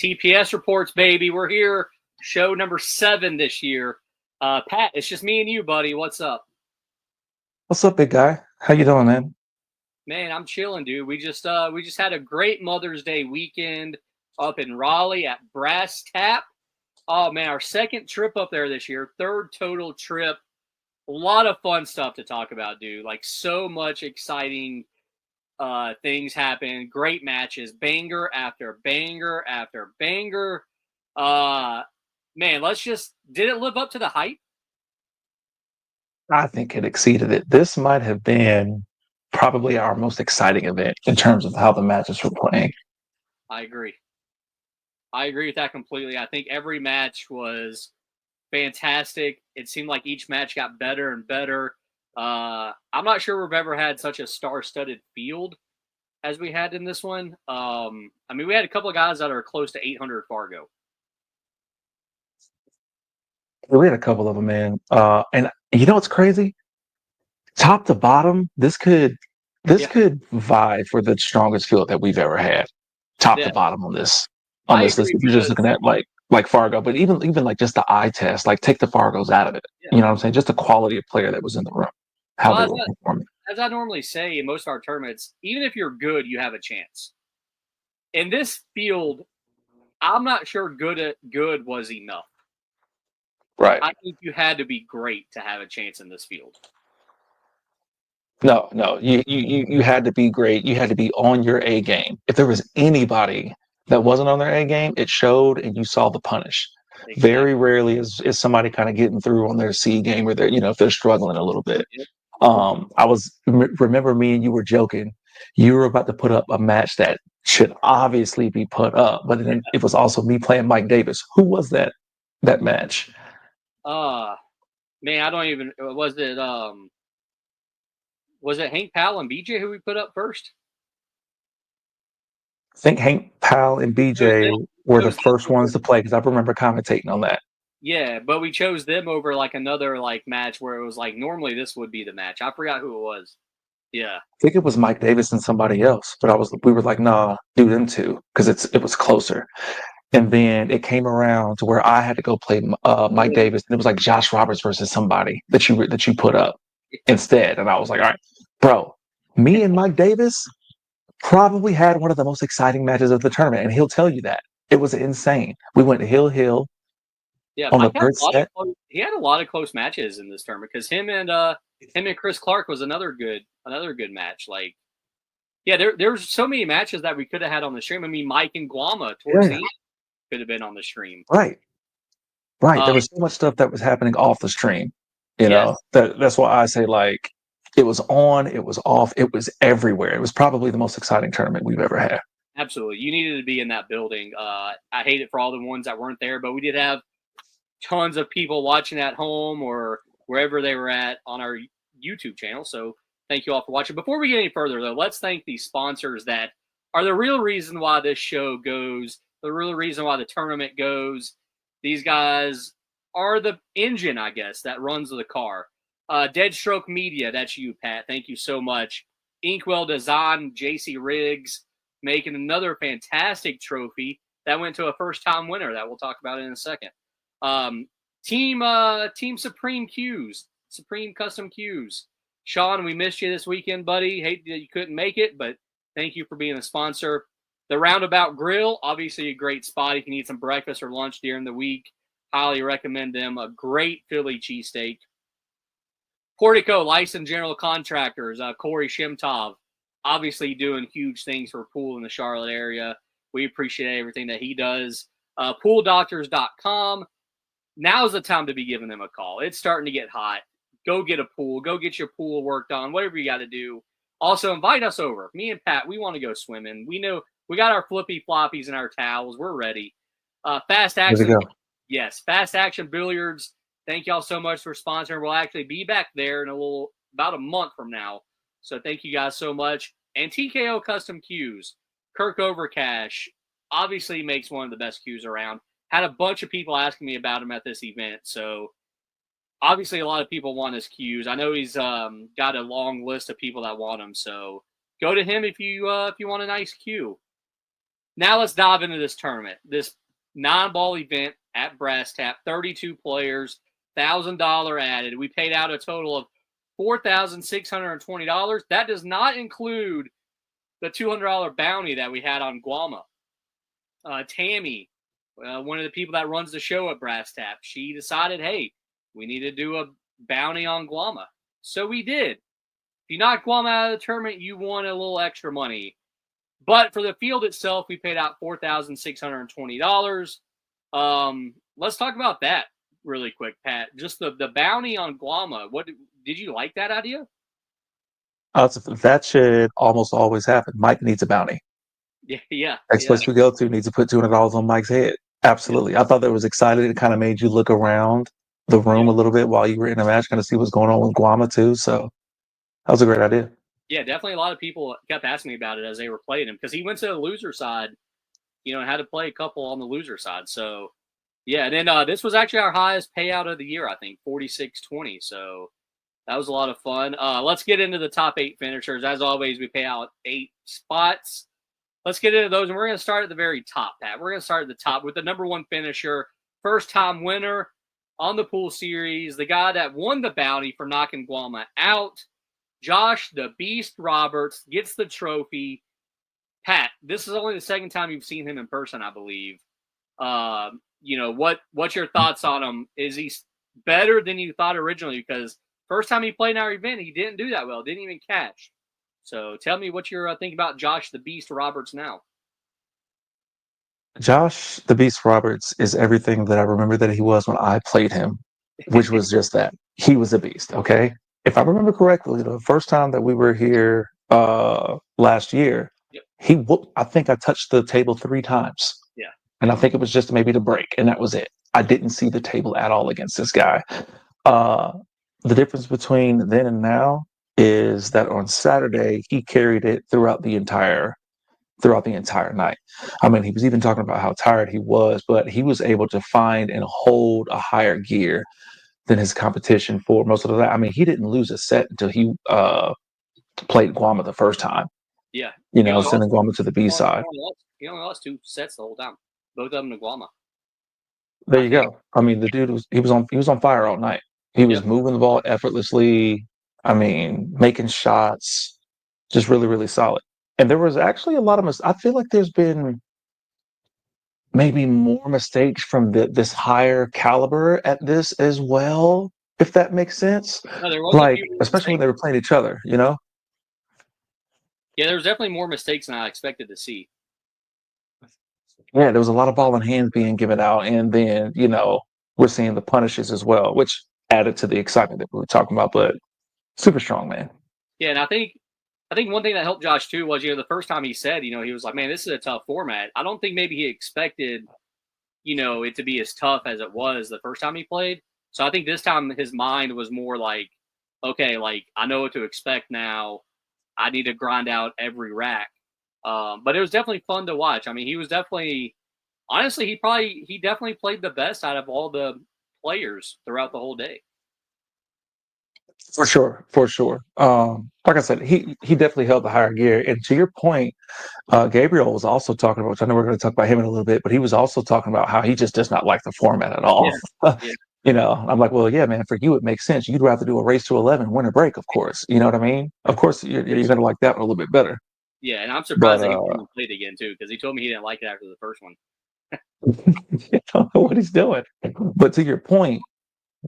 TPS reports, baby. We're here. Show number 7 this year. Pat, it's just me and you, buddy. What's up? What's up, big guy? How you doing, man? Man, I'm chilling, dude. We just had a great Mother's Day weekend up in Raleigh at Brass Tap. Oh man, our second trip up there this year, third total trip. A lot of fun stuff to talk about, dude. Like so much exciting things happen. Great matches, banger after banger after banger. Uh, man, did it live up to the hype? I think it exceeded it. This might have been probably our most exciting event in terms of how the matches were playing. I agree. I agree with that completely. I think every match was fantastic. It seemed like each match got better and better. I'm not sure we've ever had such a star-studded field as we had in this one. I mean, we had a couple of guys that are close to 800 Fargo. We had a couple of them, man. And you know what's crazy? Top to bottom, this Yeah, could vie for the strongest field that we've ever had. Top yeah, to bottom on I this list. agree If you're just because looking at like Fargo, but even like just the eye test, like take the Fargos out of it. yeah. You know what I'm saying? Just the quality of player that was in the room, how Well, they were performing. as I normally say in most of our tournaments, even if you're good, you have a chance. In this field, I'm not sure good was enough. Right. I think you had to be great to have a chance in this field. No, no. You had to be great. You had to be on your A game. If there was anybody that wasn't on their A game, it showed and you saw the punish. Very Exactly. rarely is somebody kind of getting through on their C game or if they're struggling a little bit. Yep. Remember me and you were joking. You were about to put up a match that should obviously be put up, but then it was also me playing Mike Davis. Who was that match? Uh Man, I don't even was it Hank Powell and BJ who we put up first? I think Hank Powell and Chose BJ them, were the chose them first over, ones to play because I remember commentating on that. yeah, but we chose them over like another like match where it was like normally this would be the match. I forgot who it was. Yeah. I think it was Mike Davis and somebody else, but we were like, nah, do them two because it was closer. And then it came around to where I had to go play Mike Davis, and it was like Josh Roberts versus somebody that you put up instead. And I was like, all right, bro, me and Mike Davis probably had one of the most exciting matches of the tournament, and he'll tell you that it was insane. We went Hill Yeah, on the Mike had third a lot of set. he had a lot of close matches in this tournament because him and Chris Clark was another good match. Like yeah, there's so many matches that we could have had on the stream. I mean, Mike and Guama towards the Yeah, end could have been on the stream. right, right. Uh, There was so much stuff that was happening off the stream. yes, That's why I say like it was on, it was off, it was everywhere. It was probably the most exciting tournament we've ever had. absolutely. You needed to be in that building. I hate it for all the ones that weren't there, but we did have tons of people watching at home or wherever they were at on our YouTube channel. So thank you all for watching. Before we get any further, though, let's thank these sponsors that are the real reason why this show goes, the real reason why the tournament goes. These guys are the engine, I guess, that runs the car. Deadstroke Media, that's you, Pat. Thank you so much. Inkwell Design, JC Riggs, making another fantastic trophy that went to a first-time winner that we'll talk about in a second. Um, Team Supreme Cues, Supreme Custom Cues. Sean, we missed you this weekend, buddy. Hate that you couldn't make it, but thank you for being a sponsor. The Roundabout Grill, obviously a great spot if you need some breakfast or lunch during the week. Highly recommend them. A great Philly cheesesteak. Portico, licensed general contractors. Corey Shimtov, obviously doing huge things for pool in the Charlotte area. We appreciate everything that he does. PoolDoctors.com. Now's the time to be giving them a call. It's starting to get hot. Go get a pool. Go get your pool worked on. Whatever you got to do. Also, invite us over. Me and Pat, we want to go swimming. We know we got our flippy floppies and our towels. We're ready. Fast There we action, go. yes. Fast action billiards. Thank y'all so much for sponsoring. We'll actually be back there in about a month from now. So thank you guys so much. And TKO Custom Cues. Kirk Overcash obviously makes one of the best cues around. Had a bunch of people asking me about him at this event, so obviously a lot of people want his cues. I know he's got a long list of people that want him, so go to him if you want a nice cue. Now let's dive into this tournament. This 9-ball event at Brass Tap, 32 players, $1,000 added. We paid out a total of $4,620. That does not include the $200 bounty that we had on Guama. Tammy, one of the people that runs the show at Brass Tap, she decided, hey, we need to do a bounty on Guama. So we did. If you knock Guama out of the tournament, you won a little extra money. But for the field itself, we paid out $4,620. Let's talk about that really quick, Pat. Just the bounty on Guama. What did you like that idea? That should almost always happen. Mike needs a bounty. Yeah. Next place we go to needs to put $200 on Mike's head. Absolutely. I thought that was exciting. It kind of made you look around the room a little bit while you were in the match, kind of see what's going on with Guama too. So that was a great idea. Yeah, definitely. A lot of people kept asking me about it as they were playing him because he went to the loser side, and had to play a couple on the loser side. So, yeah. And then this was actually our highest payout of the year, I think, 46.20. So that was a lot of fun. Let's get into the top 8 finishers. As always, we pay out 8 spots. Let's get into those, and we're going to start at the very top, Pat. We're going to start at the top with the number 1 finisher, first-time winner on the pool series, the guy that won the bounty for knocking Guama out. Josh the Beast Roberts gets the trophy. Pat, this is only the second time you've seen him in person, I believe. What's your thoughts on him? Is he better than you thought originally? Because first time he played in our event, he didn't do that well. Didn't even catch. So tell me what you're thinking about Josh the Beast Roberts now. Josh the Beast Roberts is everything that I remember that he was when I played him, which was just that. He was a beast, okay? If I remember correctly, the first time that we were here last year, Yep. he whooped, I think I touched the table 3 times. Yeah. And I think it was just maybe to break, and that was it. I didn't see the table at all against this guy. The difference between then and now is that on Saturday, he carried it throughout the entire night. I mean, he was even talking about how tired he was, but he was able to find and hold a higher gear than his competition for most of the night. I mean, he didn't lose a set until he played Guama the first time. Yeah. Sending Guama to the B side. He only lost 2 sets the whole time. Both of them to Guama. There you go. I mean, the dude was on fire all night. He was moving the ball effortlessly. I mean, making shots, just really, really solid. And there was actually a lot of I feel like there's been maybe more mistakes from this higher caliber at this as well, if that makes sense. No, there was a Like, few especially when mistakes. they were playing each other, Yeah, there was definitely more mistakes than I expected to see. Yeah, there was a lot of ball in hand being given out, and then we're seeing the punishes as well, which added to the excitement that we were talking about. But super strong, man. Yeah, and I think one thing that helped Josh too was the first time he said he was like, man, this is a tough format. I don't think maybe he expected it to be as tough as it was the first time he played. So I think this time his mind was more like, okay, like I know what to expect now. I need to grind out every rack. But it was definitely fun to watch. I mean, he was definitely, honestly, he definitely played the best out of all the players throughout the whole day. For sure, for sure. Like I said, he definitely held the higher gear. And to your point, Gabriel was also talking about, which I know we're going to talk about him in a little bit, but he was also talking about how he just does not like the format at all. Yeah, yeah, I'm like, well, yeah, man, for you, it makes sense. You'd rather do a race to 11, win a break, of course. You know what I mean? Of course, you're going to like that one a little bit better. yeah. And I'm surprised But that he even played again too, because he told me he didn't like it after the first one. I don't know what he's doing. But to your point,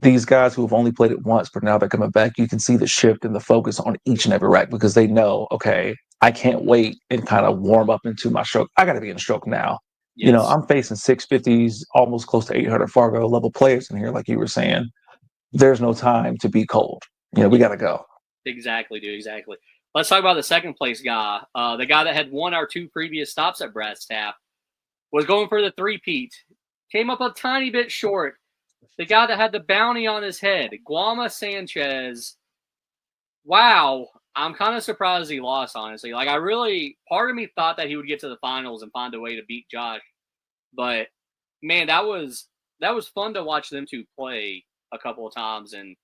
these guys who have only played it once, but now they're coming back, you can see the shift in the focus on each and every rack because they know, okay, I can't wait and kind of warm up into my stroke. I got to be in stroke now. Yes. I'm facing 650s, almost close to 800 Fargo level players in here, like you were saying. There's no time to be cold. We got to go. Exactly, dude. Exactly. Let's talk about the second place guy. The guy that had won our 2 previous stops at Brass Tap was going for the 3-peat. Came up a tiny bit short. The guy that had the bounty on his head, Guama Sanchez. Wow. I'm kind of surprised he lost, honestly. Like, part of me thought that he would get to the finals and find a way to beat Josh. But, man, that was fun to watch them 2 play a couple of times. And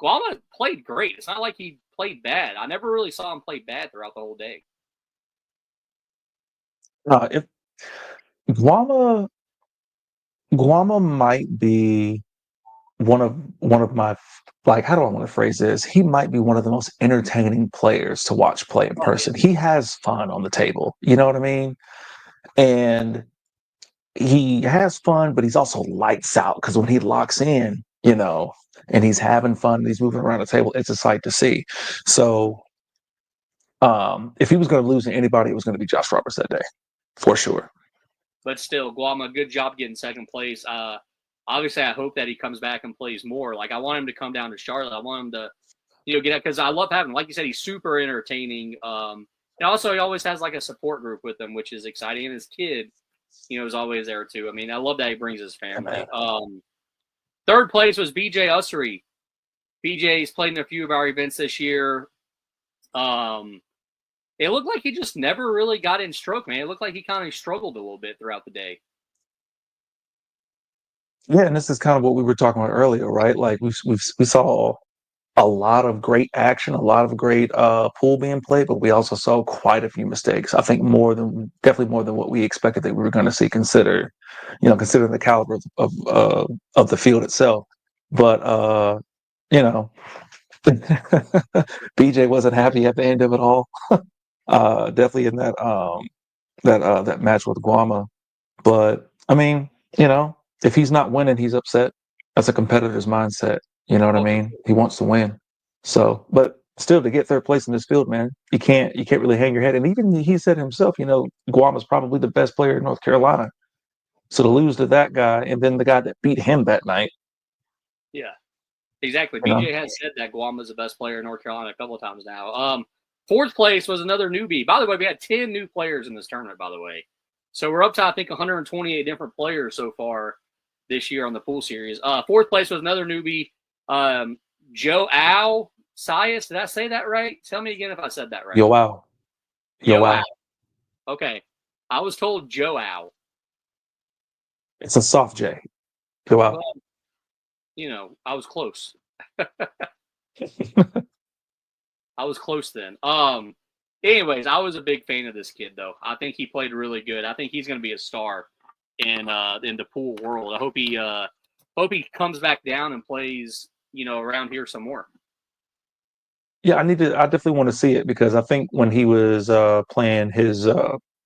Guama played great. It's not like he played bad. I never really saw him play bad throughout the whole day. Guama Guama might be one of my, like, how do I want to phrase this? He might be one of the most entertaining players to watch play in Oh yeah, person. He has fun on the table. You know what I mean? And he has fun, but he's also lights out because when he locks in, and he's having fun, and he's moving around the table, it's a sight to see. So, if he was going to lose to anybody, it was going to be Josh Roberts that day, for sure. but still, Guama, good job getting second place. Obviously, I hope that he comes back and plays more. Like I want him to come down to Charlotte. I want him to, get it because I love having, like you said, he's super entertaining. And also he always has like a support group with him, which is exciting. And his kid, is always there too. I mean, I love that he brings his Yeah, man. family. Third place was BJ Ussery. BJ's played in a few of our events this year. Um, it looked like he just never really got in stroke, man. It looked like he kind of struggled a little bit throughout the day. Yeah, and this is kind of what we were talking about earlier, right? Like we saw a lot of great action, a lot of great pool being played, but we also saw quite a few mistakes. I think definitely more than what we expected that we were going to see. Considering the caliber of the field itself. But you know, BJ wasn't happy at the end of it all. Definitely in that match with Guama. But I mean, if he's not winning, he's upset. That's a competitor's mindset. You know what I Oh, for mean? sure. He wants to win. So, but still, to get third place in this field, man, you can't really hang your head. And even he said himself, Guam is probably the best player in North Carolina. So to lose to that guy and then the guy that beat him that night, Yeah, exactly. you know, BJ has said that Guam is the best player in North Carolina a couple of times now. Fourth place was another newbie. By the way, we had 10 new players in this tournament, by the way. So we're up to, I think, 128 different players so far this year on the pool series. Fourth place was another newbie, Joe Al Sias. Did I say that right? Tell me again if I said that yo right. wow, yo Yo Al. wow. Okay. I was told Joe Al. It's a soft J. Yo wow. Well, I was close. I was close then. Anyways, I was a big fan of this kid though. I think he played really good. I think he's going to be a star in the pool world. I hope he comes back down and plays, around here some more. Yeah, I definitely want to see it because I think when he was playing his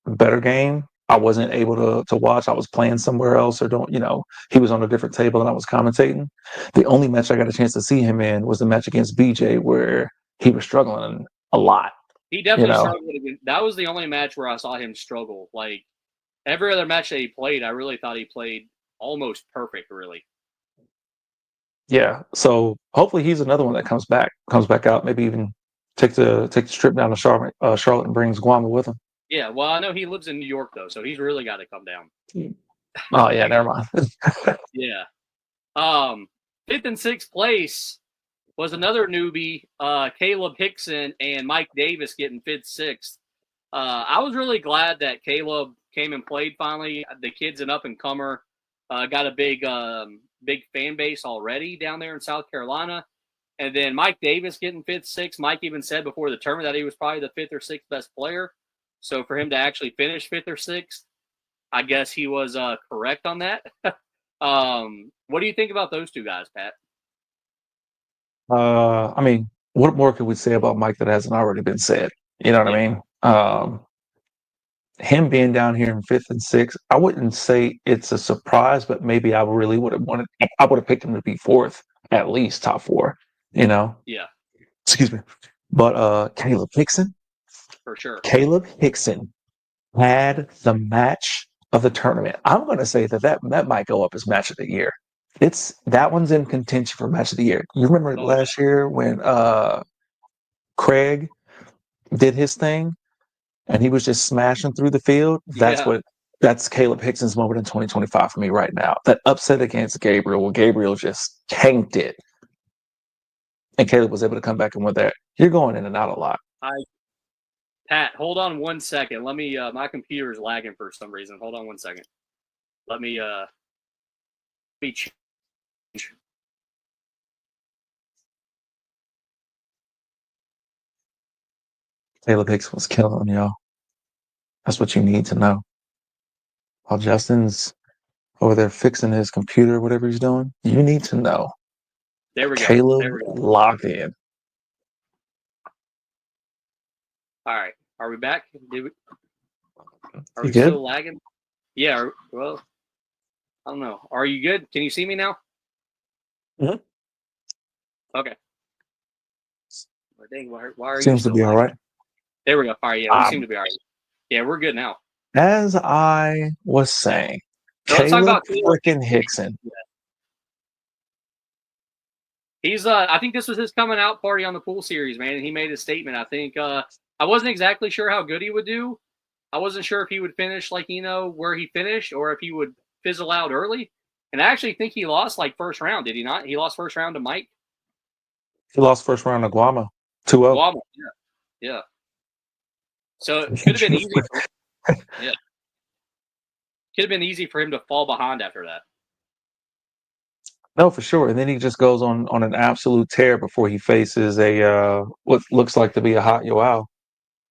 better game, I wasn't able to watch. I was playing somewhere else or don't, he was on a different table and I was commentating. The only match I got a chance to see him in was the match against BJ where he was struggling a lot, He you definitely know. struggled. That was the only match where I saw him struggle. Like every other match that he played, I really thought he played almost perfect. Really. Yeah. So hopefully he's another one that comes back out, maybe even take the trip down to Charlotte and brings Guama with him. Yeah. Well, I know he lives in New York though, so he's really got to come down. Oh yeah, never mind. Yeah. Fifth and sixth place was another newbie, Caleb Hickson and Mike Davis getting fifth, sixth. I was really glad that Caleb came and played finally. The kid's an up and comer, got a big fan base already down there in South Carolina. And then Mike Davis getting fifth, sixth. Mike even said before the tournament that he was probably the fifth or sixth best player. So for him to actually finish fifth or sixth, I guess he was correct on that. What do you think about those two guys, Pat? I mean, what more could we say about Mike that hasn't already been said? You know what Yeah, I mean? Him being down here in fifth and sixth, I wouldn't say it's a surprise, but maybe I really would have wanted. I would have picked him to be fourth, at least top four. You know, yeah, excuse me. But for sure. Caleb Hickson had the match of the tournament. I'm going to say that might go up as match of the year. It's that one's in contention for match of the year. You remember Oh yeah, last year when Craig did his thing and he was just smashing through the field? yeah. That's Caleb Hickson's moment in 2025 for me right now. That upset against Gabriel, where Gabriel just tanked it, and Caleb was able to come back and win that. You're going in and out a lot. I Pat, hold on one second. Let me. My computer is lagging for some reason. Hold on one second. Let me. Be change. Caleb Hickson was killing y'all. That's what you need to know. while Justin's over there fixing his computer, whatever he's doing, you need to know There we go. Caleb There we go. logged in. All right. Are we back? Are You we good? still lagging? Yeah. Well, I don't know. Are you good? Can you see me now? Mhm. Okay. Well, dang, why are you Seems to still be all lagging? right. There we go. All right. Yeah, we seem Um, to be all right. Yeah, we're good now. as I was saying, So let's talk Caleb about Caleb. freaking Hickson. He's I think this was his coming out party on the pool series, man, and he made a statement. I think I wasn't exactly sure how good he would do. I wasn't sure if he would finish like, where he finished or if he would fizzle out early. And I actually think he lost like first round, did he not? He lost first round to Mike He lost first round to Guama 2-0. Guama. Yeah. Yeah. So it could have been easy for yeah. Could have been easy for him to fall behind after that. No, for sure. And then he just goes on an absolute tear before he faces a what looks like to be a hot Yoao.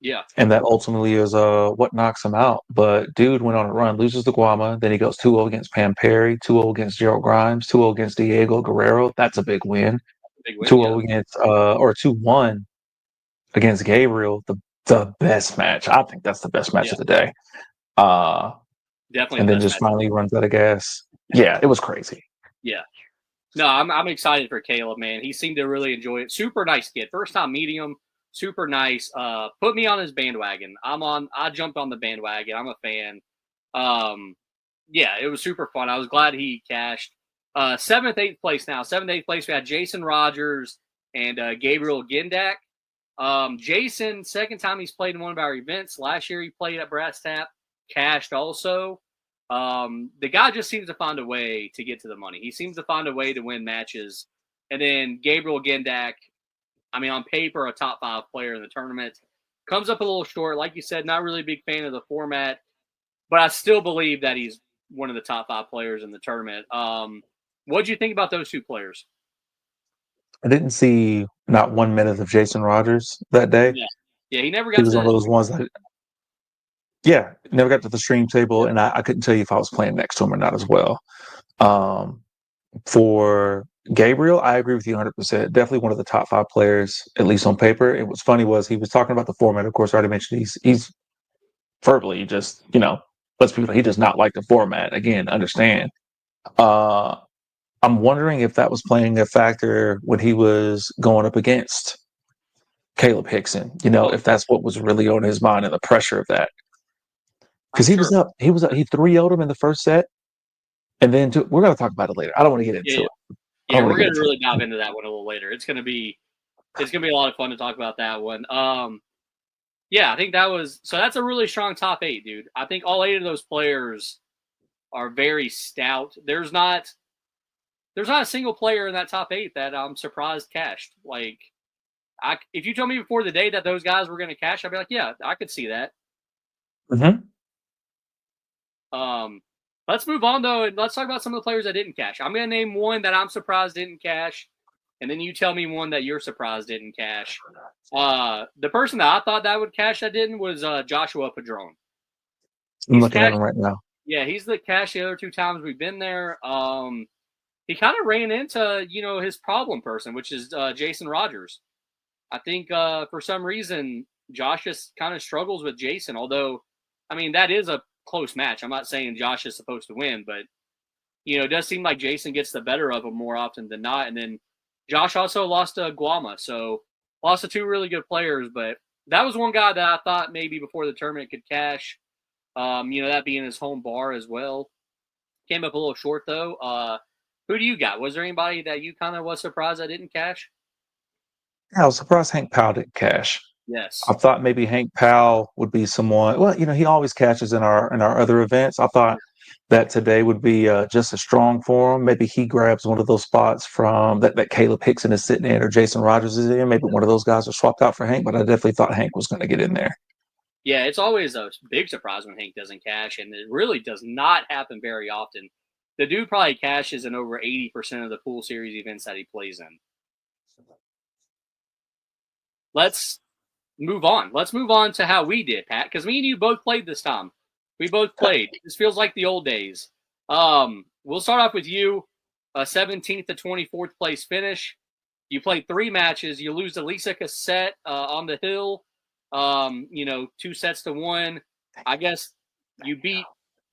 Yeah. And that ultimately is what knocks him out. But dude went on a run, loses to Guama, then he goes 2-0 against Pam Perry, 2-0 against Gerald Grimes, 2-0 against Diego Guerrero. That's a big win. Big win, 2-0 yeah. against or 2-1 against Gabriel, the best match. I think that's the best match Yeah. of the day. Uh Definitely and the then best just match. finally runs out of gas. Yeah, it was crazy. Yeah. No, I'm excited for Caleb, man. He seemed to really enjoy it. Super nice kid. First time meeting him, super nice. Put me on his bandwagon. I jumped on the bandwagon. I'm a fan. Yeah, it was super fun. I was glad he cashed. Seventh, eighth place now. Seventh, eighth place. We had Jason Rogers and Gabriel Gindak. Jason, second time he's played in one of our events. Last year he played at Brass Tap, cashed also. The guy just seems to find a way to get to the money. He seems to find a way to win matches. And then Gabriel Gendak, I mean, on paper, a top 5 player in the tournament, comes up a little short. Like you said, not really a big fan of the format, but I still believe that he's one of the top 5 players in the tournament. What do you think about those two players? I didn't see not 1 minute of Jason Rogers that day. Yeah, yeah, he never He got was one to. of those ones that, yeah, never got to the stream table, and I couldn't tell you if I was playing next to him or not as well. Um, for Gabriel, I agree with you 100%. Definitely one of the top 5 players, at least on paper. And what's funny was he was talking about the format. Of course, I already mentioned he's verbally just, lets people know he does not like the format. Again, understand. Uh, I'm wondering if that was playing a factor when he was going up against Caleb Hickson, Oh, if that's what was really on his mind and the pressure of that. I'm Because sure. he 3-0'd him in the first set. And then we're going to talk about it later. I don't want to get Yeah, into yeah, it. I yeah. don't want We're to get gonna into really dive into that one a little later. It's gonna be a lot of fun to talk about that one. Yeah, I think that was so. That's a really strong top 8, dude. I think all 8 of those players are very stout. There's not a single player in that top 8 that I'm surprised cashed. Like, if you told me before the day that those guys were going to cash, I'd be like, yeah, I could see that. it. Mm-hmm. Um, let's move on though, and let's talk about some of the players that didn't cash. I'm going to name one that I'm surprised didn't cash, and then you tell me one that you're surprised didn't cash. The person that I thought that would cash that didn't was Joshua Padron. I'm He's looking at cashed. him right now. Yeah, he's the cash the other 2 times we've been there. He kind of ran into his problem person, which is Jason Rogers. I think for some reason Josh just kind of struggles with Jason. Although, I mean, that is a close match. I'm not saying Josh is supposed to win, but it does seem like Jason gets the better of him more often than not. And then Josh also lost to Guama, so lost to 2 really good players. But that was one guy that I thought maybe before the tournament could cash. That being his home bar as well. Came up a little short though. Who do you got? Was there anybody that you kind of was surprised I didn't cash? Yeah, I was surprised Hank Powell didn't cash. I Yes. thought maybe Hank Powell would be someone. Well, he always cashes in our other events. I thought that today would be just as strong for him. Maybe he grabs one of those spots from that Caleb Hickson is sitting in or Jason Rogers is in. Maybe one of those guys are swapped out for Hank. But I definitely thought Hank was going to get in there. Yeah, it's always a big surprise when Hank doesn't cash, and it really does not happen very often. The dude probably cashes in over 80% of the pool series events that he plays in. Let's move on. Let's move on to how we did, Pat, because me and you both played this time. We both played. This feels like the old days. We'll start off with you. 17th to 24th place finish. You played 3 matches. You lose to Lisa Cassette on the hill. 2 sets to 1. I guess you beat.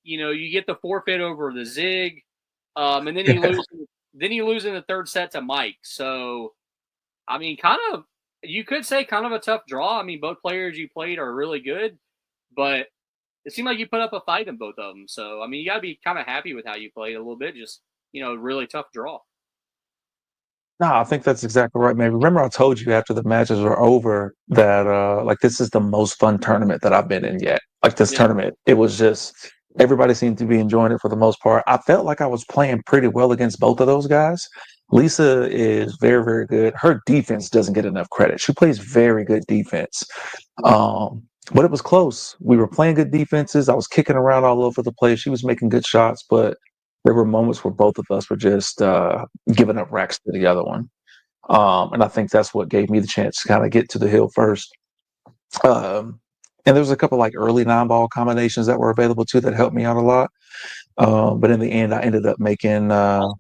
You get the forfeit over the Zig, and then you lose. Then you lose in the 3rd set to Mike. So, I mean, you could say kind of a tough draw. I mean, both players you played are really good, but it seemed like you put up a fight in both of them. So, I mean, you got to be kind of happy with how you played a little bit. Just, really tough draw. No, I think that's exactly right, man. Remember, I told you after the matches were over that like this is the most fun tournament that I've been in yet. Like this Yeah. tournament, it was just everybody seemed to be enjoying it for the most part. I felt like I was playing pretty well against both of those guys. Lisa is very, very good. Her defense doesn't get enough credit. She plays very good defense. But it was close. We were playing good defenses. I was kicking around all over the place. She was making good shots, but there were moments where both of us were just giving up racks to the other one. And I think that's what gave me the chance to kind of get to the hill first. And there was a couple like early 9-ball combinations that were available too that helped me out a lot. But in the end, I ended up Also,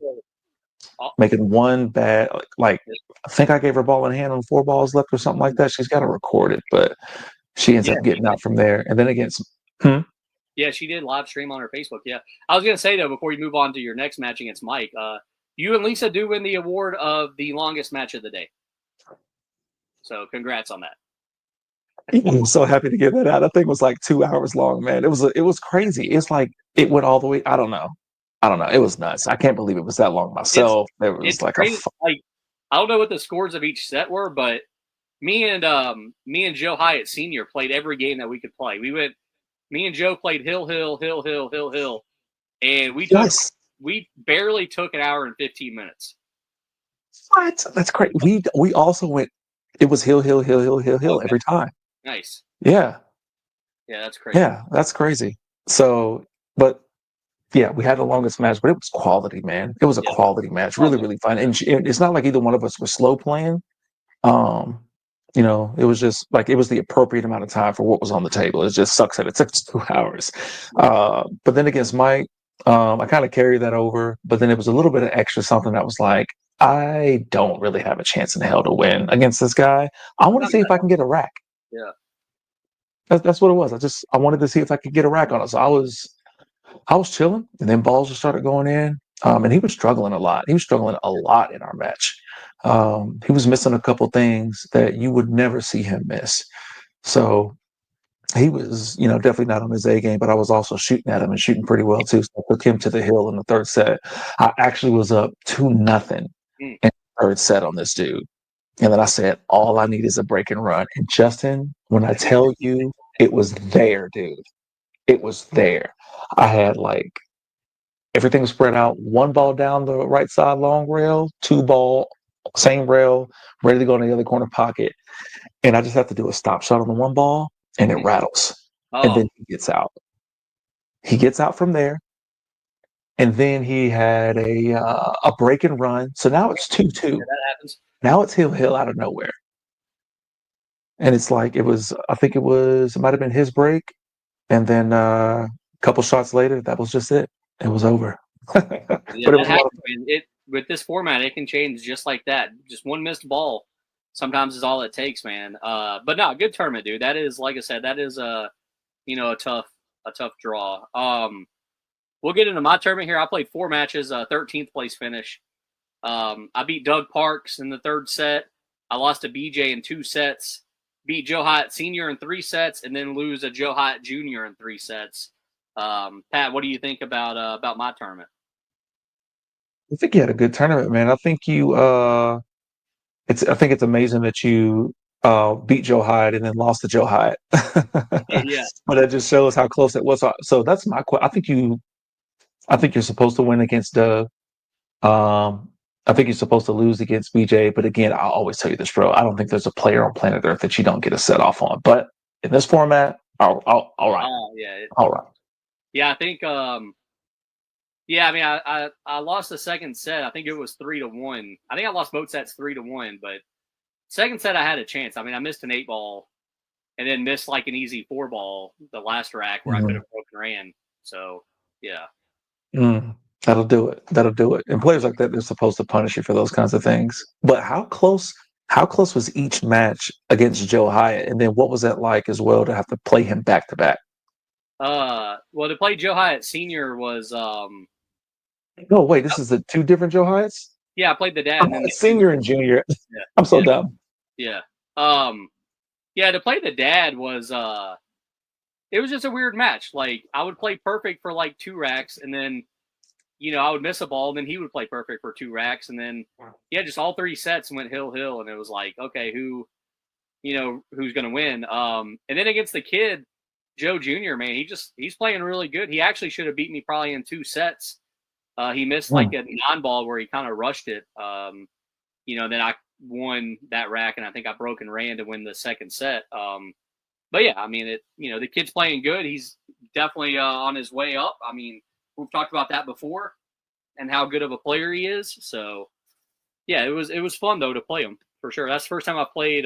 making one bad like I think I gave her ball in hand on 4 balls left or something like that. She's got to record it, but she ends yeah, up getting out from there. And then against yeah, she did live stream on her Facebook. Yeah, I was gonna say though before you move on to your next match against Mike, you and Lisa do win the award of the longest match of the day. So congrats on that. I'm so happy to get that out. That thing was like 2 hours long, man. It was crazy. It's like it went all the way. I don't know. It was nuts. I can't believe it was that long It's myself. There was it's like crazy. Like I don't know what the scores of each set were, but me and Joe Hyatt Senior played every game that we could play. Me and Joe played Hill, Hill, Hill, Hill, Hill, Hill, and yes. we barely took an hour and 15 minutes. What? That's great. We also went. It was hill, hill, hill, hill, hill, hill Okay, every time. nice. Yeah, Yeah, that's crazy. yeah, that's crazy. So, but yeah, we had the longest match, but it was quality, man. It was a Yeah. quality match. Oh, Really, really fun. And it's not like either one of us was slow playing. Um, it was just like it was the appropriate amount of time for what was on the table. It just sucks that it took us 2 hours. But then against Mike, I kind of carried that over. But then it was a little bit of extra something that was like, I don't really have a chance in hell to win against this guy. I want to see if I can get a rack. yeah. That's what it was. I wanted to see if I could get a rack on it. So I was chilling, and then balls just started going in. And he was struggling a lot. He was struggling a lot in our match. He was missing a couple things that you would never see him miss. So he was, definitely not on his A game, but I was also shooting at him and shooting pretty well too. So I took him to the hill in the 3rd set. I actually was up 2-0 Mm. in the 3rd set on this dude. And then I said, all I need is a break and run. And Justin, when I tell you it was there, dude, it was there. I had like everything was spread out. 1 ball down the right side long rail, 2 ball, same rail, ready to go in the other corner pocket. And I just have to do a stop shot on the 1 ball and it Mm. rattles. And Oh, then he gets out. He gets out from there. And then he had a break and run. So now it's 2-2. yeah, that happens. Now it's hill out of nowhere. And it's like I think it might have been his break. And then a couple shots later, that was just it. It was over. But Yeah, it that was a lot of happens. Man. It with this format, it can change just like that. Just one missed ball sometimes is all it takes, man. But no, good tournament, dude. That is, like I said, that is a tough draw. We'll get into my tournament here. I played 4 matches, 13th place finish. I beat Doug Parks in the 3rd set. I lost to BJ in 2 sets. Beat Joe Hyatt Senior in 3 sets, and then lose a Joe Hyatt Junior in 3 sets. Pat, what do you think about my tournament? I think you had a good tournament, man. I think it's amazing that you beat Joe Hyde and then lost to Joe Hyde. Yeah, But it just shows how close it was. So that's I think you're supposed to win against Doug. I think you're supposed to lose against BJ. But again, I'll always tell you this, bro. I don't think there's a player on planet Earth that you don't get a set off on. But in this format, all right, yeah, all right. yeah. I think, yeah. I mean, I lost the 2nd set. I think it was 3-1. I think I lost both sets 3-1, but 2nd set I had a chance. I mean, I missed an 8 ball, and then missed like an easy 4-ball the last rack where I could Mhm. have broken ran. So yeah. Mm. That'll do it. That'll do it. And players like that, they're supposed to punish you for those kinds of things. But how close was each match against Joe Hyatt? And then what was that like as well to have to play him back to back? Well, to play Joe Hyatt Senior was No, wait, this is the two different Joe Hyatts? yeah, I played the dad and then the junior. Senior and junior. Yeah, I'm so yeah, dumb. yeah. Yeah, to play the dad was it was just a weird match. Like I would play perfect for like 2 racks, and then I would miss a ball, and then he would play perfect for 2 racks, and then yeah, just all 3 sets went hill, and it was like, okay, who's gonna win? And then against the kid, Joe Jr., man, he's playing really good. He actually should have beat me probably in 2 sets. He missed like Mm. a non-ball where he kind of rushed it. Then I won that rack, and I think I broke and ran to win the second set. But yeah, I mean, the kid's playing good. He's definitely on his way up. I mean, we've talked about that before and how good of a player he is. So yeah, it was fun though to play him for sure. That's the first time I played.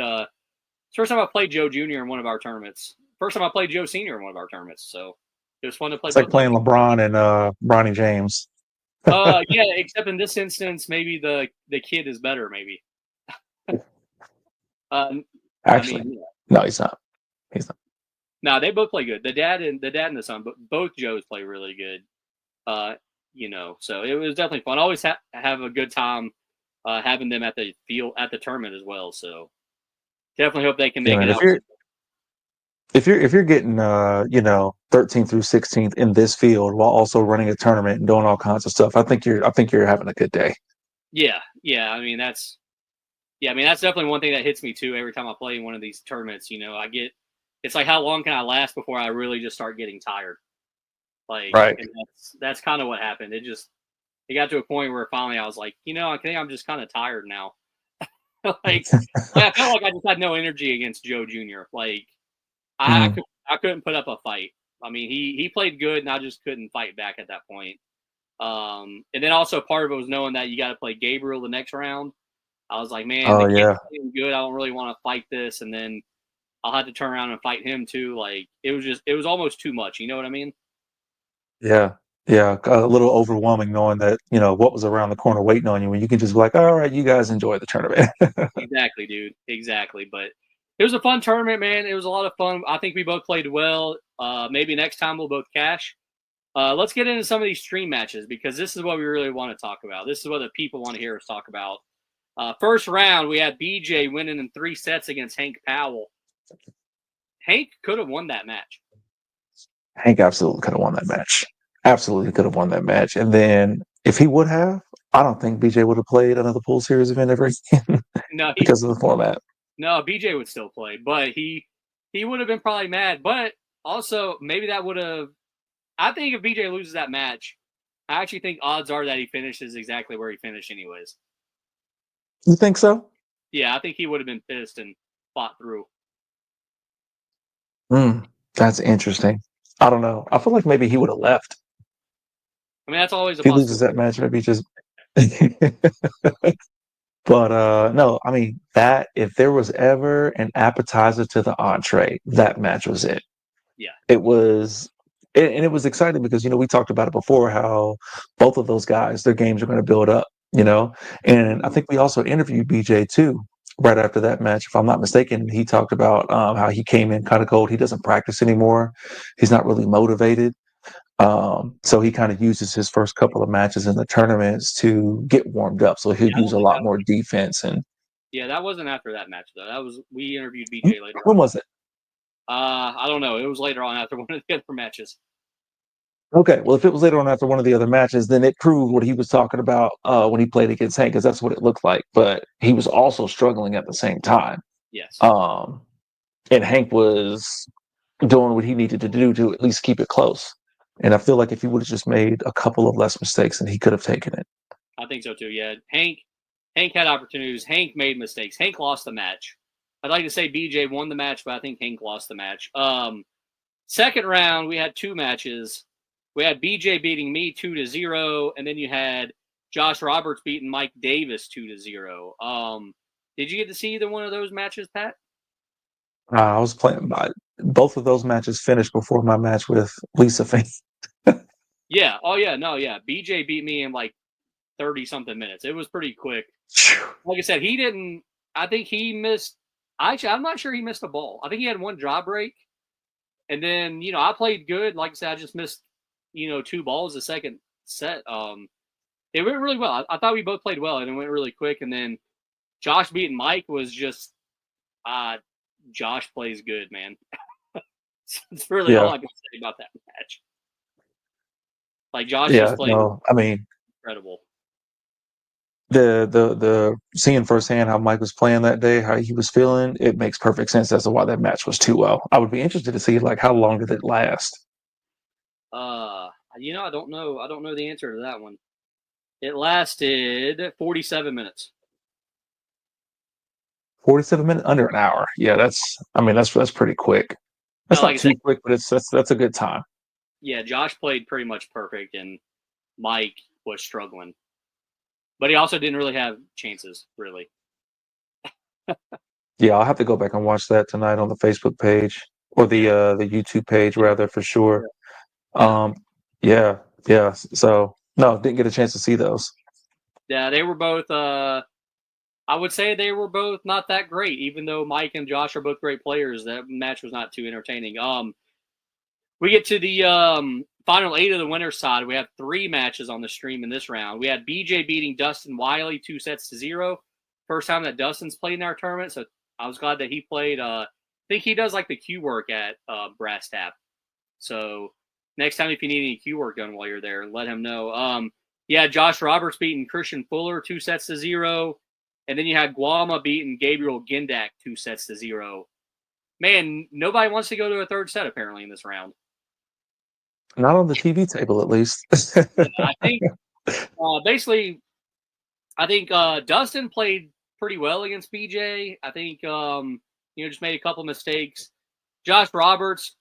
First time I played Joe Jr. in one of our tournaments. First time I played Joe Senior in one of our tournaments. So it was fun to play It's like both of them. playing LeBron and Bronny James. Yeah, except in this instance, maybe the kid is better. Maybe. Uh, I Actually, mean, yeah. no, he's not. He's not. No, they both play good. The dad and the son, but both Joes play really good. So it was definitely fun. I always have a good time having them at the field at the tournament as well. So definitely hope they can Yeah, make man. it If out. you're getting 13th through 16th in this field while also running a tournament and doing all kinds of stuff, I think you're having a good day. Yeah, yeah. I mean that's definitely one thing that hits me too. Every time I play in one of these tournaments, it's like how long can I last before I really just start getting tired? Like, Right. and that's kind of what happened. It got to a point where finally I was like, I think I'm just kind of tired now. like, I felt like I just had no energy against Joe Jr. Like, I Mm. could I couldn't put up a fight. I mean, he played good, and I just couldn't fight back at that point. And then also part of it was knowing that you got to play Gabriel the next round. I was like, man, Oh the kid's yeah. playing good. I don't really want to fight this, and then I'll have to turn around and fight him too. Like, it was almost too much. You know what I mean? Yeah. Yeah. A little overwhelming knowing that, what was around the corner waiting on you when you can just be like, all right, you guys enjoy the tournament. Exactly, dude. Exactly. But it was a fun tournament, man. It was a lot of fun. I think we both played well. Maybe next time we'll both cash. Let's get into some of these stream matches because this is what we really want to talk about. This is what the people want to hear us talk about. First round, we had BJ winning in 3 sets against Hank Powell. Hank could have won that match. Hank absolutely could have won that match. Absolutely could have won that match. And then if he would have, I don't think BJ would have played another pool series event ever again No, because of the format. no, BJ would still play, but he would have been probably mad. But also, maybe that would have. I think if BJ loses that match, I actually think odds are that he finishes exactly where he finished, anyways. You think so? Yeah, I think he would have been pissed and fought through. Mm, that's interesting. I don't know. I feel like maybe he would have left. I mean, that's always a If he loses possibility. that match, maybe just but no, I mean that if there was ever an appetizer to the entree, that match was it. Yeah. It was and it was exciting because we talked about it before how both of those guys their games are going to build up, and I think we also interviewed BJ too right after that match if I'm not mistaken. He talked about how he came in kind of cold. He doesn't practice anymore. He's not really motivated. So he kind of uses his first couple of matches in the tournaments to get warmed up. So he'll Yeah, I use don't a think lot that. more defense. And Yeah, that wasn't after that match though. That was we interviewed BJ later when on. was it? I don't know. It was later on after one of the other matches. Okay, well, if it was later on after one of the other matches, then it proved what he was talking about when he played against Hank, because that's what it looked like. But he was also struggling at the same time. Yes, Um, and Hank was doing what he needed to do to at least keep it close. And I feel like if he would have just made a couple of less mistakes, then he could have taken it. I think so too. Yeah, Hank had opportunities. Hank made mistakes. Hank lost the match. I'd like to say BJ won the match, but I think Hank lost the match. Second round, we had 2 matches. We had BJ beating me 2-0, and then you had Josh Roberts beating Mike Davis 2-0. Did you get to see either one of those matches, Pat? I was playing. Both of those matches finished before my match with Lisa Fink. Yeah. Oh yeah. No. Yeah. BJ beat me in like 30 something minutes. It was pretty quick. Like I said, he didn't. I think he missed. Actually, I'm not sure he missed a ball. I think he had one draw break, and then I played good. Like I said, I just missed two balls the second set. It went really well. I thought we both played well, and it went really quick. And then Josh beating Mike was just uh Josh plays good, man. That's really all Yeah, I can say about that match. Like Josh yeah. just played No, I mean incredible. the seeing firsthand how Mike was playing that day, how he was feeling, it makes perfect sense as to why that match was too well. I would be interested to see like how long did it last. Uh, I don't know. I don't know the answer to that one. It lasted 47 minutes. 47 minutes, under an hour. Yeah, that's. I mean, that's pretty quick. That's No, like not I said, too quick, but that's a good time. yeah, Josh played pretty much perfect, and Mike was struggling, but he also didn't really have chances, really. Yeah, I'll have to go back and watch that tonight on the Facebook page or Yeah, the YouTube page rather for sure. yeah, yeah. Um, yeah, yeah. So no, didn't get a chance to see those. Yeah, they were both. I would say they were both not that great, even though Mike and Josh are both great players. That match was not too entertaining. We get to the final eight of the winner's side. We have three matches on the stream in this round. We had BJ beating Dustin Wiley 2-0. First time that Dustin's played in our tournament, so I was glad that he played. I think he does like the Q work at Brass Tap. So next time if you need any Q work done while you're there, let him know. Yeah, Josh Roberts beating Christian Fuller 2-0. And then you had Guama beating Gabriel Gindak 2-0. Man, nobody wants to go to a third set apparently in this round. Not on the TV table, at least. Yeah, I think basically, I think Dustin played pretty well against BJ. I think just made a couple mistakes. Josh Roberts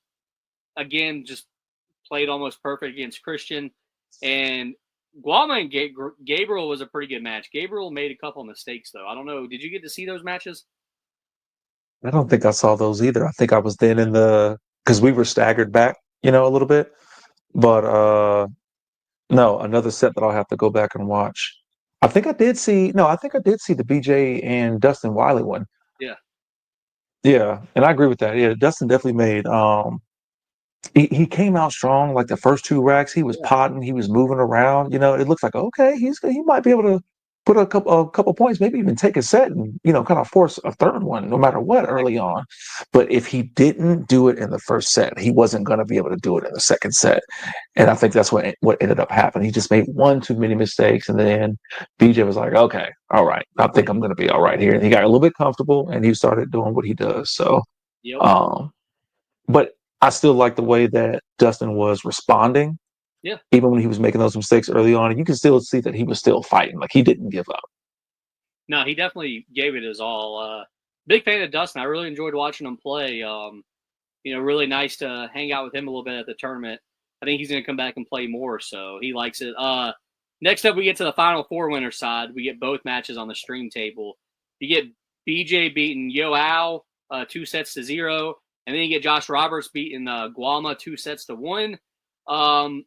again just played almost perfect against Christian, and Guama and Gabriel was a pretty good match. Gabriel made a couple mistakes though. I don't know. Did you get to see those matches? I don't think I saw those either. I think I was then in the because we were staggered back, a little bit. But no, another set that I'll have to go back and watch. I think I did see. No, I think I did see the BJ and Dustin Wiley one. Yeah, Yeah, and I agree with that. Yeah, Dustin definitely made. He came out strong. Like the first two racks, he was yeah, potting. He was moving around. It looks like okay, he might be able to put a couple points, maybe even take a set and kind of force a third one, no matter what, early on. But if he didn't do it in the first set, he wasn't going to be able to do it in the second set. And I think that's what ended up happening. He just made one too many mistakes, and then BJ was like, "Okay, all right, I think I'm going to be all right here." And he got a little bit comfortable, and he started doing what he does. So, yep, um, but I still like the way that Dustin was responding, yeah. even when he was making those mistakes early on. And you can still see that he was still fighting, like he didn't give up. No, he definitely gave it his all. Big fan of Dustin. I really enjoyed watching him play. Really nice to hang out with him a little bit at the tournament. I think he's going to come back and play more, so he likes it. Next up, we get to the final four winner side. We get both matches on the stream table. You get BJ beating Yoao 2-0, and then you get Josh Roberts beating Guama 2-1. Um,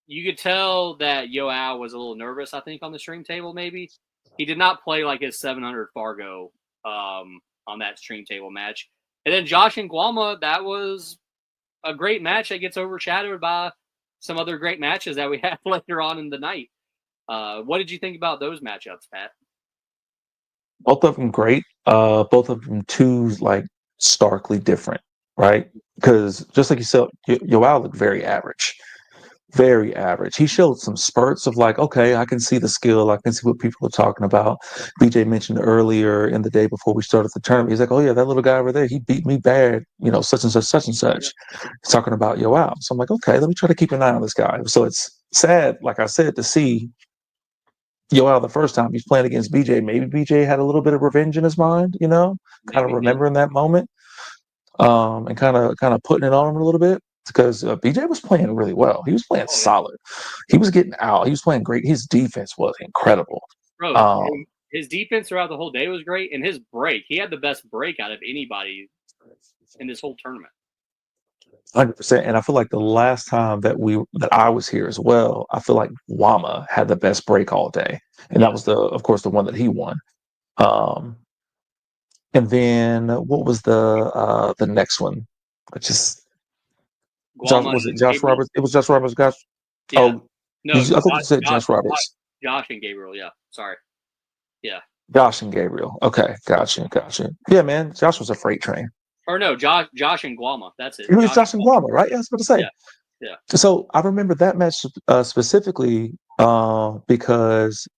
you could tell that Yoao was a little nervous, I think, on the stream table, maybe. He did not play like his 700 Fargo on that stream table match. And then Josh and Guama, that was a great match that gets overshadowed by some other great matches that we have later on in the night. What did you think about those matchups, Pat? Both of them great. Both of them too like starkly different, right? Because just like you said, Yoel looked very average. Very average. He showed some spurts of like, okay, I can see the skill. I can see what people are talking about. BJ mentioned earlier in the day before we started the tournament, he's like, oh yeah, that little guy over there, he beat me bad, such and such, such and such. He's talking about Yoel. So I'm like, okay, let me try to keep an eye on this guy. So it's sad, like I said, to see Yoel the first time he's playing against BJ. Maybe BJ had a little bit of revenge in his mind, kind of Maybe, yeah. remembering that moment, and kind of putting it on him a little bit because BJ was playing really well. He was playing Oh, yeah. solid. He was getting out. He was playing great. His defense was incredible. Bro, Um, his defense throughout the whole day was great, and his break, he had the best break out of anybody in this whole tournament. 100%. And I feel like the last time that I was here as well, I feel like Wama had the best break all day, and that Yeah, was of course, the one that he won. Um, and then what was the next one? Which is Josh? Guama Was it and Josh Gabriel. Roberts? It was Josh Roberts. Gosh, Yeah, oh, no, I thought you said Josh, Josh Roberts. Josh and Gabriel. Yeah, sorry. Yeah, Josh and Gabriel. Okay, gotcha. Yeah, man, Josh was a freight train. or no, Josh and Guama. That's it. It was Josh. Josh and Guama, right? Yeah, I was about to say. Yeah, yeah, So I remember that match specifically because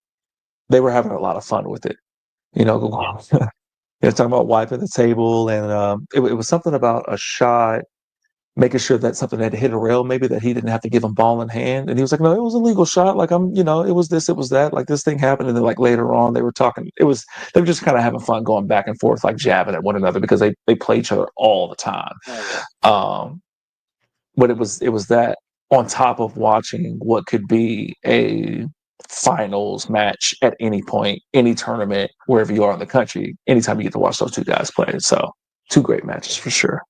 they were having a lot of fun with it. You yeah. know, they're talking about wiping the table, and it was something about a shot, making sure that something had hit a rail, maybe that he didn't have to give him ball in hand. And he was like, "No, it was a legal shot. Like it was this, it was that. Like this thing happened." And then like later on, they were talking. They were just kind of having fun, going back and forth, like jabbing at one another because they play each other all the time. Oh yeah, Um, but it was that on top of watching what could be a finals match at any point, any tournament, wherever you are in the country, anytime you get to watch those two guys play. So two great matches for sure.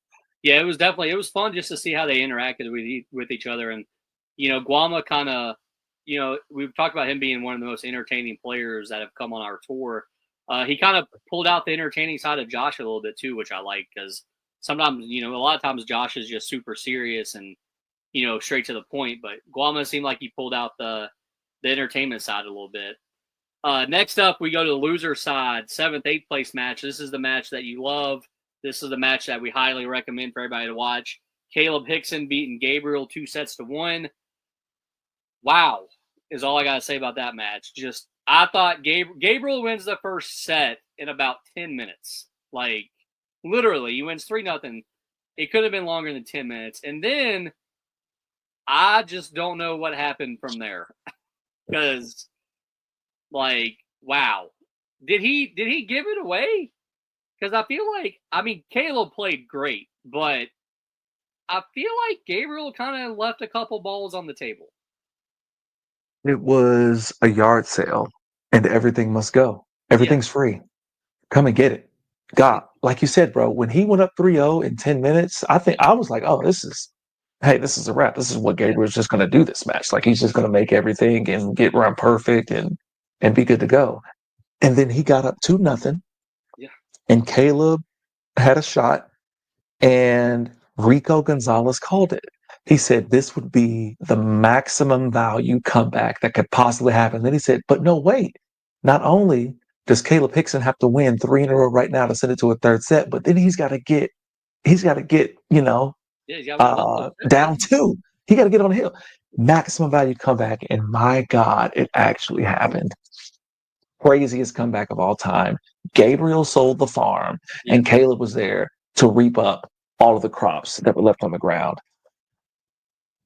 yeah. It was fun just to see how they interacted with each other, and Guama kind of, we've talked about him being one of the most entertaining players that have come on our tour. He kind of pulled out the entertaining side of Josh a little bit too, which I like because sometimes, a lot of times Josh is just super serious and straight to the point. But Guama seemed like he pulled out the entertainment side a little bit. Next up, we go to the loser side, 7th, 8th place match. This is the match that you love. This is the match that we highly recommend for everybody to watch. Caleb Hickson beating Gabriel 2-1. Wow, is all I got to say about that match. Just, I thought Gabriel wins the first set in about 10 minutes. Like, literally, he wins 3-0. It could have been longer than 10 minutes. And then I just don't know what happened from there. Because, like, wow. Did he give it away? Because I feel like, Caleb played great, but I feel like Gabriel kind of left a couple balls on the table. It was a yard sale, and everything must go. Yeah. Everything's free. Come and get it. God, like you said, bro, when he went up 3-0 in 10 minutes, I think I was like, oh, this is a wrap. This is what Yeah. Gabriel's just going to do this match. Like he's just going to make everything and get run perfect and be good to go. And then he got up 2-0, Yeah. and Caleb had a shot, and Rico Gonzalez called it. He said this would be the maximum value comeback that could possibly happen. Then he said, but no, wait. Not only does Caleb Hickson have to win 3 in a row right now to send it to a third set, but then he's got to get, Yeah. He's got to win both those sets. Yeah. down 2. He got to get on the hill. Maximum value comeback. And my God, it actually happened. Craziest comeback of all time. Gabriel sold the farm, Yeah. and Caleb was there to reap up all of the crops that were left on the ground.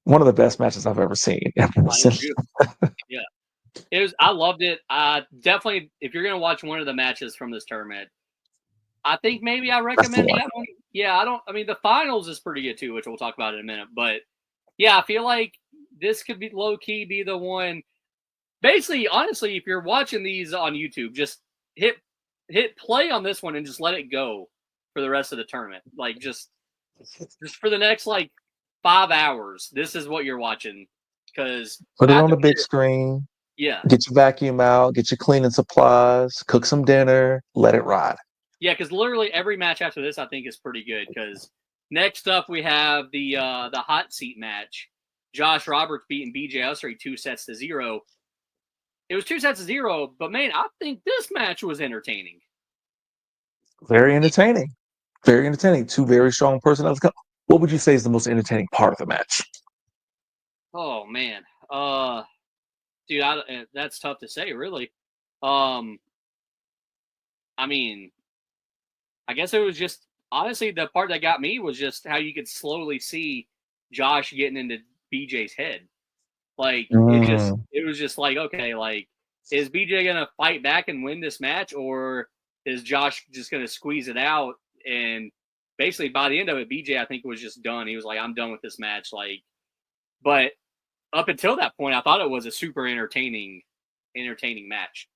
One of the best matches I've ever seen. I am too. Yeah. I loved it. Definitely, if you're gonna watch one of the matches from this tournament, I think maybe I That's the recommend one. that one. Yeah, the finals is pretty good too, which we'll talk about in a minute. But yeah, I feel like this could be low key be the one. Basically, honestly, if you're watching these on YouTube, just hit play on this one and just let it go for the rest of the tournament. Like just for the next like 5 hours, this is what you're watching. Because Put it on after the big this, screen. yeah, Get your vacuum out. Get your cleaning supplies. Cook some dinner. Let it ride. yeah, because literally every match after this, I think, is pretty good. Because next up we have the hot seat match. Josh Roberts beating BJ Ussery 2-0. It was 2-0, but man, I think this match was entertaining. Very entertaining. Very entertaining. Two very strong personalities. What would you say is the most entertaining part of the match? Oh man, dude, that's tough to say, really. Um, I mean, I guess it was just honestly the part that got me was just how you could slowly see Josh getting into BJ's head. Like Mm. it was just like, okay, like is BJ gonna fight back and win this match, or is Josh just gonna squeeze it out? And basically by the end of it, BJ I think was just done. He was like, I'm done with this match. Like, but up until that point, I thought it was a super entertaining match.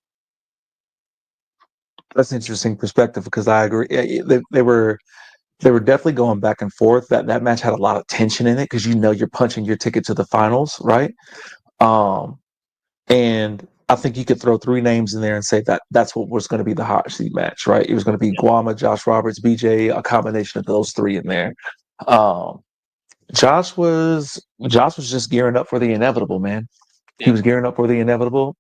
That's an interesting perspective because I agree. They were They were definitely going back and forth. That match had a lot of tension in it because you're punching your ticket to the finals, right? Um, and I think you could throw three names in there and say that that's what was going to be the hot seat match, right? It was going to be Guama, Josh Roberts, BJ, a combination of those three in there. Um, Josh was just gearing up for the inevitable, man. He Yeah. was gearing up for the inevitable.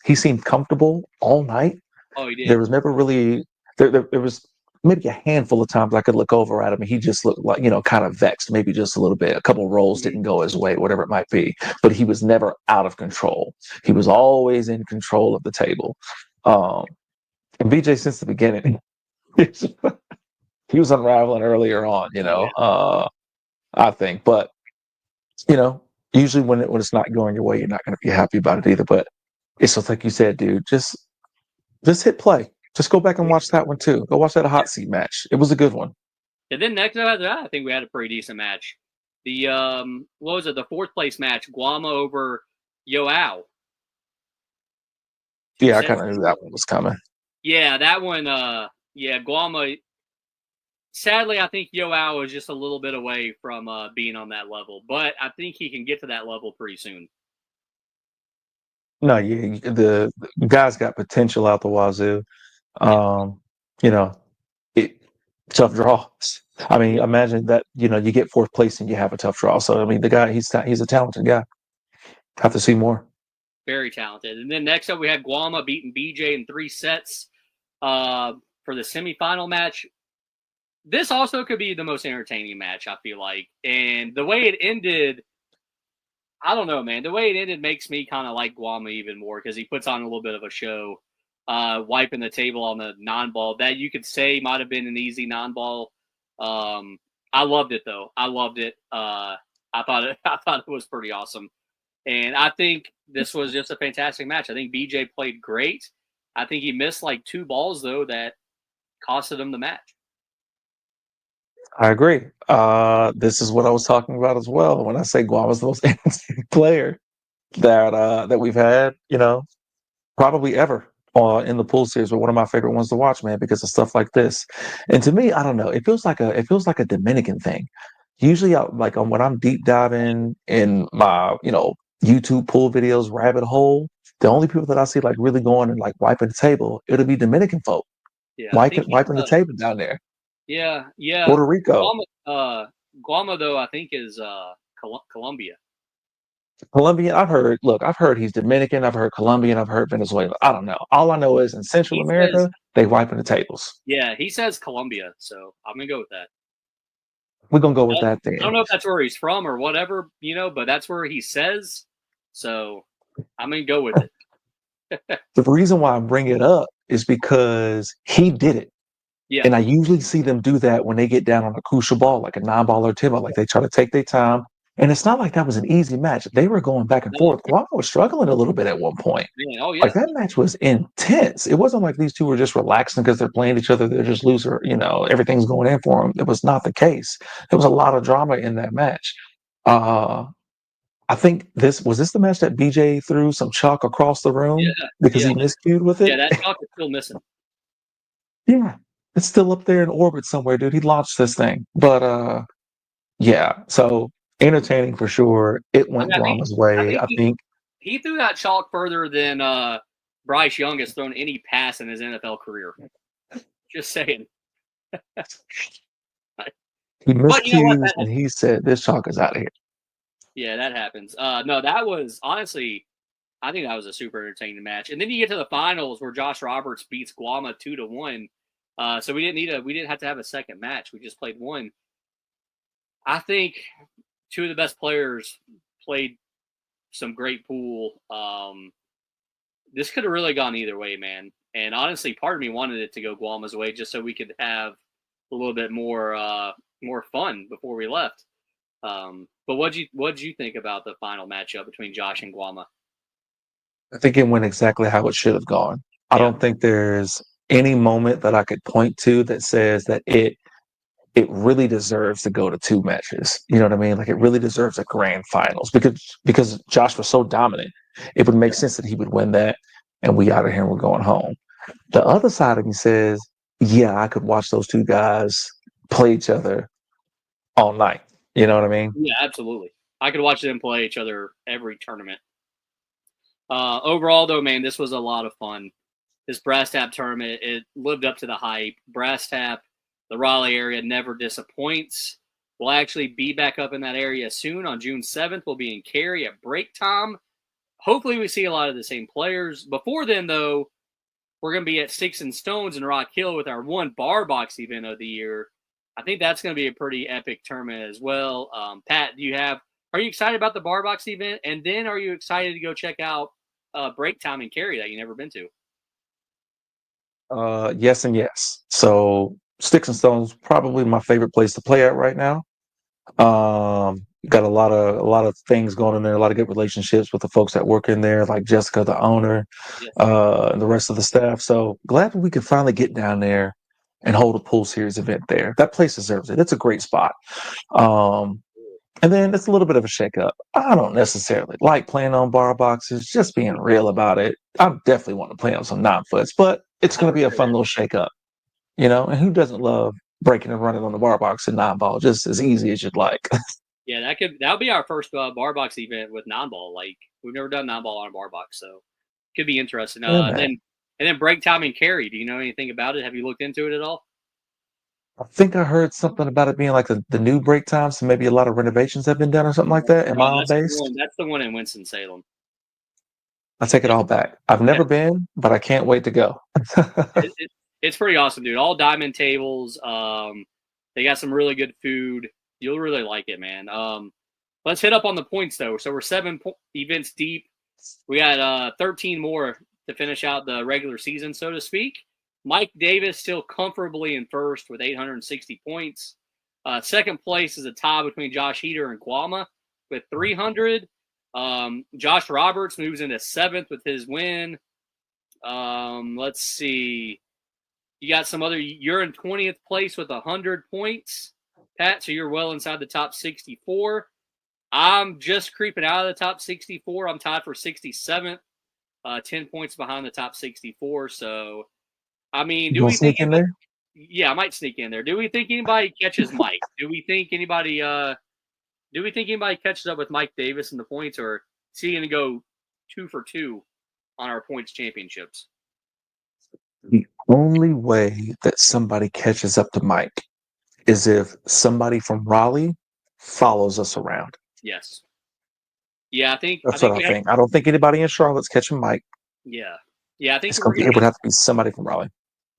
He seemed comfortable all night. Oh, he There did. was never really there was maybe a handful of times I could look over at him and he just looked like, kind of vexed, maybe just a little bit. A couple rolls Mhm. didn't go his way, whatever it might be. But he was never out of control. He was always in control of the table. Um, and BJ since the beginning, he was unraveling earlier on, Oh yeah. I think. But, you know, usually when it's not going your way, you're not going to be happy about it either. But it's just like you said, dude, just hit play. Just go back and watch that one too. Go watch that hot seat match. It was a good one. And then next after that, I think we had a pretty decent match. The what was it? The fourth place match, Guama over Yoao. Two Yeah, I sets. kind of knew that one was coming. Yeah, that one. Yeah, Guama. Sadly, I think Yoao is just a little bit away from being on that level, but I think he can get to that level pretty soon. No, yeah, the guy's got potential out the wazoo. Yeah. Um, you know, it tough draw. I mean, Yeah. imagine that, you get fourth place and you have a tough draw. So I mean, the guy he's a talented guy. Have to see more. Very talented. And then next up, we had Guama beating BJ in 3 sets for the semifinal match. This also could be the most entertaining match, I feel like. And the way it ended, I don't know, man. The way it ended makes me kind of like Guama even more because he puts on a little bit of a show, wiping the table on the non-ball. That you could say might have been an easy non-ball. Um, I loved it though. I loved it. I thought it was pretty awesome. And I think this was just a fantastic match. I think BJ played great. I think he missed like 2 balls though that costed him the match. I agree. This is what I was talking about as well. When I say Guava's the most entertaining player that we've had, probably ever in the pool series, but one of my favorite ones to watch, man, because of stuff like this. And to me, I don't know, it feels like a Dominican thing. Usually, like when I'm deep diving in my YouTube pool videos rabbit hole, the only people that I see like really going and like wiping the table, it'll be Dominican folk Yeah, I think wiping wiping the table down there. yeah, yeah. Puerto Rico, Guama, Guama though I think is Colombia. Colombian. I've heard he's Dominican. I've heard Colombian. I've heard Venezuela. I don't know. All I know is in Central He says America, they wiping the tables. yeah, he says Colombia, so I'm gonna go with that. We're gonna go with I that I then. don't know if that's where he's from or whatever, but that's where he says. So I'm gonna go with it. The reason why I bring it up is because he did it. Yeah, And I usually see them do that when they get down on a crucial ball, like a non-ball or 10 ball. Like they try to take their time. And it's not like that was an easy match. They were going back and no, forth. Guam was struggling a little bit at one point. man, oh Like yeah, that match was intense. It wasn't like these two were just relaxing because they're playing each other. They're just loser. Everything's going in for them. It was not the case. There was a lot of drama in that match. Uh, I think this the match that BJ threw some chalk across the room yeah, because yeah, he miscued with yeah. it. That chalk is still missing. Yeah, it's still up there in orbit somewhere, dude. He launched this thing, but yeah. So entertaining for sure. It I mean, went Guama's way. I think. he threw that chalk further than Bryce Young has thrown any pass in his NFL career. Just saying. He But you know what? miscues and he said, "This chalk is out of here." Yeah, that happens. No, that was honestly, I think that was a super entertaining match. And then you get to the finals where Josh Roberts beats Guama 2-1. So we didn't have to have a second match. We just played one. I think two of the best players played some great pool. This could have really gone either way, man. And honestly, part of me wanted it to go Guama's way just so we could have a little bit more fun before we left. But what'd you think about the final matchup between Josh and Guama? I think it went exactly how it should have gone. I Yeah, don't think there's any moment that I could point to that says that it really deserves to go to two matches. You know what I mean? Like it really deserves a grand finals because Josh was so dominant. It would make yeah, sense that he would win that, and we out of here and we're going home. The other side of me says, yeah, I could watch those two guys play each other all night. You know what I mean? Yeah, absolutely. I could watch them play each other every tournament. Overall, though, man, this was a lot of fun. This Brass Tap tournament, it lived up to the hype. Brass Tap, the Raleigh area never disappoints. We'll actually be back up in that area soon on June 7th. We'll be in Cary at break time. Hopefully, we see a lot of the same players. Before then, though, we're going to be at Sticks and Stones in Rock Hill with our one bar box event of the year. I think that's going to be a pretty epic tournament as well. Pat, are you excited about the bar box event? And then are you excited to go check out break time in Cary that you've never been to? Yes and yes. So Sticks and Stones probably my favorite place to play at right now. Got a lot of things going in there, a lot of good relationships with the folks that work in there, like Jessica, the owner, Yes. and the rest of the staff. So glad we could finally get down there and hold a pool series event there. That place deserves it. It's a great spot. Um, and then it's a little bit of a shakeup. I don't necessarily like playing on bar boxes, just being real about it. I definitely want to play on some 9 foots, but it's going to be a fun little shakeup, and who doesn't love breaking and running on the bar box and 9 ball just as easy as you'd like? Yeah, that'll be our first bar box event with non-ball. Like we've never done non-ball on a bar box, so could be interesting. Yeah, man. And then break time in Cary. Do you know anything about it? Have you looked into it at all? I think I heard something about it being like the new break time, so maybe a lot of renovations have been done or something like that. Am No, I all based? That's the one in Winston Salem. I take it Yeah, all back. I've yeah. never been, but I can't wait to go. It's pretty awesome, dude. All diamond tables. They got some really good food. You'll really like it, man. Let's hit up on the points though. So we're events deep. We got 13 more to finish out the regular season, so to speak. Mike Davis still comfortably in first with 860 points. Second place is a tie between Josh Heater and Kwama with 300. Josh Roberts moves into seventh with his win. Let's see. You're in 20th place with 100 points, Pat, so you're well inside the top 64. I'm just creeping out of the top 64. I'm tied for 67th, 10 points behind the top 64. So, I mean, You do gonna we think sneak in there? yeah, I might sneak in there. Do we think anybody catches Mike? Do we think anybody catches up with Mike Davis in the points, or is he going to go 2 for 2 on our points championships? The only way that somebody catches up to Mike is if somebody from Raleigh follows us around. Yes. Yeah, I That's what think I we have. think. I don't think anybody in Charlotte's catching Mike. Yeah, yeah. I think It's we're gonna be gonna it would need. have to be somebody from Raleigh.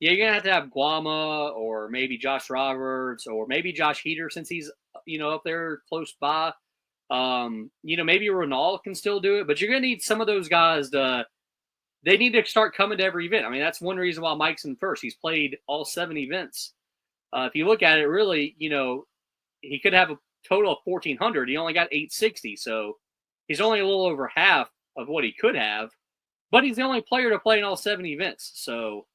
Yeah, you're gonna have Guama or maybe Josh Roberts or maybe Josh Heater since he's up there close by. Maybe Ronald can still do it, but you're gonna need some of those guys to. They need to start coming to every event. I mean, that's one reason why Mike's in first. He's played all 7 events. If you look at it, really, he could have a total of 1,400. He only got 860, so he's only a little over half of what he could have. But he's the only player to play in all 7 events, so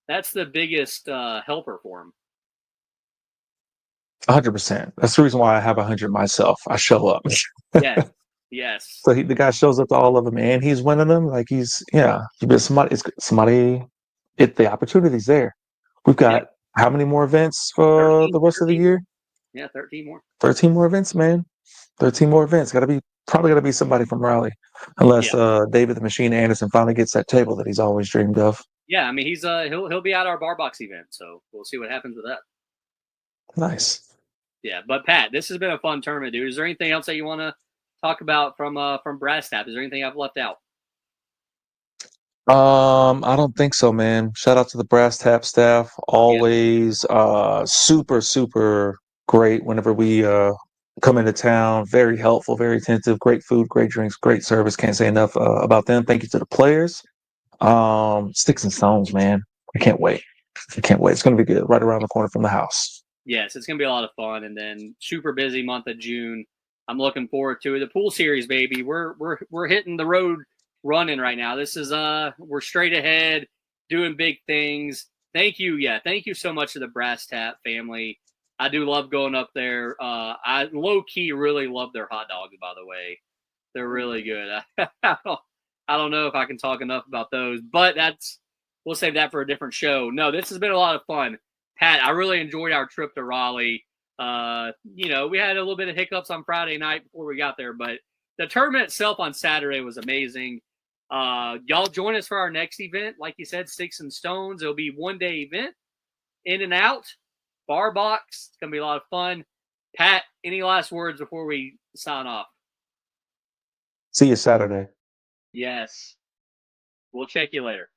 that's the biggest helper for him. 100%. That's the reason why I have 100 myself. I show up. Yes, yes, So the guy shows up to all of them and he's winning them. Like you bet somebody, it's somebody, the opportunity's there. We've yeah. got how many more events for 13, the rest of the 13 more. year? Yeah, 13 more. 13 more events, man. 13 more events. Probably gotta be somebody from Raleigh. Yeah, Unless David the Machine Anderson finally gets that table that he's always dreamed of. yeah. I mean, he'll be at our bar box event, so we'll see what happens with that. Nice. Yeah, but Pat, this has been a fun tournament, dude. Is there anything else that you want to talk about from Brass Tap? Is there anything I've left out? I don't think so, man. Shout out to the Brass Tap staff. Yeah, Always super, super great whenever we come into town. Very helpful, very attentive, great food, great drinks, great service. Can't say enough about them. Thank you to the players. Sticks and Stones, man. I can't wait. I can't wait. It's gonna be good. Right around the corner from the house. yes, it's gonna be a lot of fun, and then super busy month of June. I'm looking forward to it. The pool series, baby. We're hitting the road running right now. This is we're straight ahead, doing big things. Thank you, thank you so much to the Brass Tap family. I do love going up there. I low key really love their hot dogs, by the way. They're really good. I don't know if I can talk enough about those, but we'll save that for a different show. No, this has been a lot of fun. Pat, I really enjoyed our trip to Raleigh. We had a little bit of hiccups on Friday night before we got there, but the tournament itself on Saturday was amazing. Y'all join us for our next event. Like you said, Sticks and Stones. It'll be 1-day event, in and out, bar box. It's going to be a lot of fun. Pat, any last words before we sign off? See you Saturday. Yes. We'll check you later.